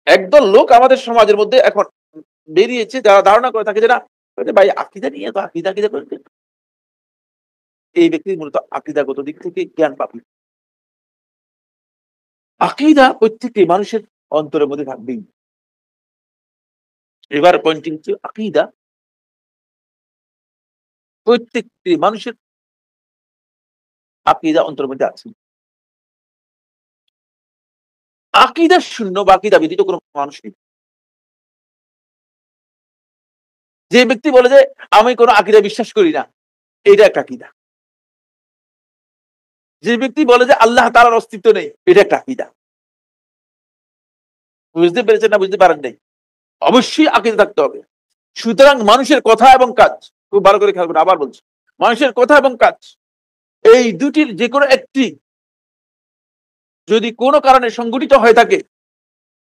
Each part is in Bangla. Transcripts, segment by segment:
একদল লোক আমাদের সমাজের মধ্যে এখন বেরিয়েছে যারা ধারণা করে থাকে যে না ভাই আকীদা নিয়ে তো আকীদা করে এই ব্যক্তি মূলত আকীদাগত দিক থেকে জ্ঞান পাবে। আকীদা প্রত্যেকটি মানুষের অন্তরের মধ্যে থাকবেই। এবার পয়েন্টিং হচ্ছে আকীদা প্রত্যেকটি মানুষের আকীদা অন্তরের মধ্যে আছে। আকীদা শূন্য বা আকীদা ব্যতীত কোন মানুষ নেই। যে ব্যক্তি বলে যে আমি কোন আকীদায় বিশ্বাস করি না, এটা একটা আকীদা। যে ব্যক্তি বলে যে আল্লাহ তাআলার অস্তিত্ব নেই, এটা একটা আকীদা। বুঝতে পেরেছেন না বুঝতে পারেন নাই? অবশ্যই আকীদা থাকতে হবে। সুতরাং মানুষের কথা এবং কাজ, খুব ভালো করে খেয়াল করুন আবার বলছি। মানুষের কথা এবং কাজ এই দুটির যেকোনো একটি যদি কোন কারণে সংঘটিত হয়ে থাকে,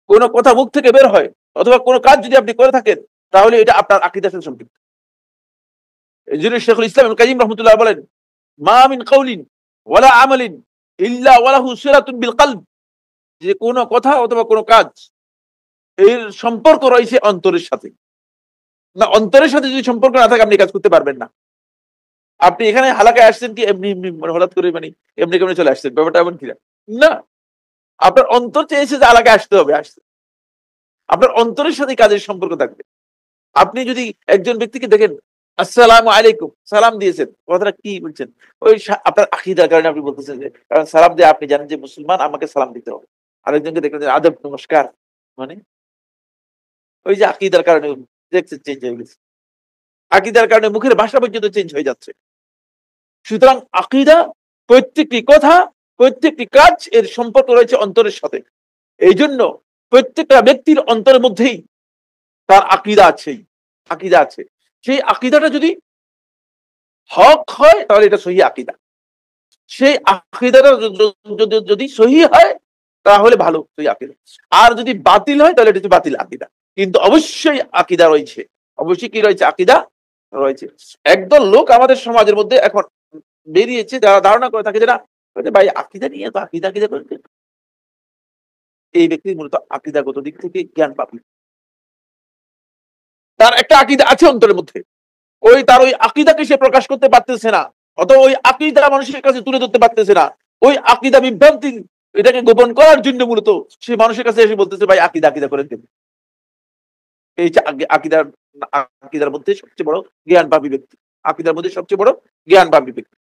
কোন কথা মুখ থেকে বের হয় অথবা কোন কাজ যদি আপনি করে থাকেন, তাহলে এটা আপনার আকীদার সাথে সম্পৃক্ত। এজন্য শেখুল ইসলাম ইবনে কাইয়্যিম রাহমাতুল্লাহ বলেন, "মা মিন কাউলিন ওয়ালা আমালিন ইল্লা ওয়ালাহু সিলাতুন বিল কলব।" যে কোন কথা অথবা কোন কাজ এর সম্পর্ক রয়েছে অন্তরের সাথে। না অন্তরের সাথে যদি সম্পর্ক না থাকে আপনি কাজ করতে পারবেন না। আপনি এখানে হালাকায় আসছেন কি এমনি মানে হঠাৎ করে মানে এমনি কেমনে চলে আসছেন। ব্যাপারটা এমন কি না? না, আপনার অন্তর চেয়েছে যে এলাকায় আসতে হবে, আসছে। আপনার অন্তরের সাথে কাজের সম্পর্ক থাকবে। আপনি যদি একজন ব্যক্তিকে দেখেন, আসসালামু আলাইকুম, সালাম দিয়েছেন। কথাটা কি বলছেন? ওই আপনার আকীদার কারণে আপনি বলতেছেন যে কারণ সালাম দিয়ে আপনি জানেন যে মুসলমান আমাকে সালাম দিতে হবে। আরেকজনকে দেখলেন যে আদব নমস্কার। মানে ওই যে আকীদার কারণে দেখছেন চেঞ্জ হয়ে গেছে। আকীদার কারণে মুখের ভাষা পর্যন্ত চেঞ্জ হয়ে যাচ্ছে। সুতরাং আকীদা প্রত্যেকটি কথা, প্রত্যেকটি কাজ এর সম্পর্ক রয়েছে অন্তরের সাথে। এইজন্য প্রত্যেকটা ব্যক্তির অন্তরের মধ্যেই তার আকীদা আছেই। আকীদা আছে। সেই আকীদাটা যদি হক হয় তাহলে এটা সহিহ আকীদা। সেই আকীদাটা যদি সহিহ হয় তাহলে ভালো সহিহ আকীদা। আর যদি বাতিল হয় তাহলে এটা হচ্ছে বাতিল আকীদা। কিন্তু অবশ্যই আকীদা রয়েছে। অবশ্যই কি রয়েছে? আকীদা রয়েছে। একদল লোক আমাদের সমাজের মধ্যে এখন বেরিয়েছে যারা ধারণা করে থাকে যে না ভাই আকীদা নিয়ে তো আকীদা করে এই ব্যক্তি মূলত আকীদাগত দিক থেকে জ্ঞান পাবে। তার একটা আকীদা আছে অন্তরের মধ্যে। তার ওই আকীদাকে সে প্রকাশ করতে পারতেছে না। অথবা ওই আকীদা মানুষের কাছে তুলে ধরতে পারতেছে না। ওই আকীদা বিভ্রান্তি এটাকে গোপন করার জন্য মূলত সে মানুষের কাছে এসে বলতেছে ভাই আকীদা করে দেন। এই যে আকীদার মধ্যে সবচেয়ে বড় জ্ঞানপাপী ব্যক্তি। আকীদার মধ্যে সবচেয়ে বড় জ্ঞানপাপী ব্যক্তি।